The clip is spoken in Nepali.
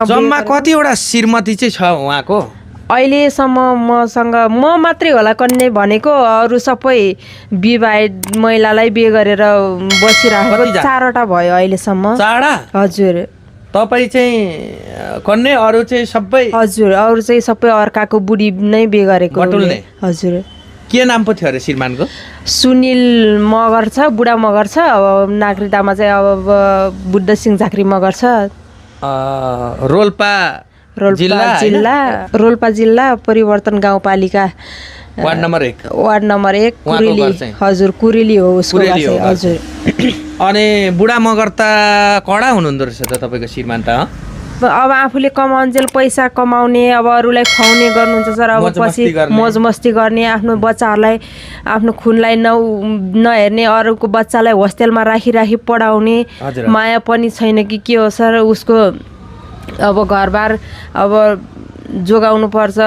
जम्मा कतिवटा श्रीमती चाहिँ छ उहाँको? अहिलेसम्म मसँग म मात्रै होला कन्या भनेको, अरू सबै विवाहित महिलालाई बिहे गरेर बसिरहेको कतिजना? 4वटा भयो अहिलेसम्म। 4 हजुर तपाईँ चाहिँ कन्या, अरू चाहिँ सबै हजुर, अरू चाहिँ सबै अर्काको बुढी नै बिहे गरेको। बटुल्ने? हजुर। के नाम पो थियो अरे श्रीमानको? सुनिल मगर छ, बुढा मगर छ। अब नागरिकतामा चाहिँ अब बुद्ध सिंह झाँक्री मगर छ। रोल्पा रोल्पा जिल्ला परिवर्तन गाउँपालिका वार्ड नम्बर 1 उहाँको घर चाहिँ? हजुर, कुरेली हो उसको घर कुरेली हो चाहिँ। हजुर। अनि बुढा मगर त कडा हुनुहुँदो रहेछ त तपाईँको श्रीमान त? अब आफूले कमाउन्जेल पैसा कमाउने, अब अरूलाई खुवाउने गर्नुहुन्छ सर। अब पछि मोज मस्ती गर्ने, आफ्नो बच्चाहरूलाई आफ्नो खुनलाई नहेर्ने, अरूको बच्चालाई होस्टेलमा राखी पढाउने, माया पनि छैन कि के हो सर। उसको अब घरबार अब जोगाउनु पर्छ।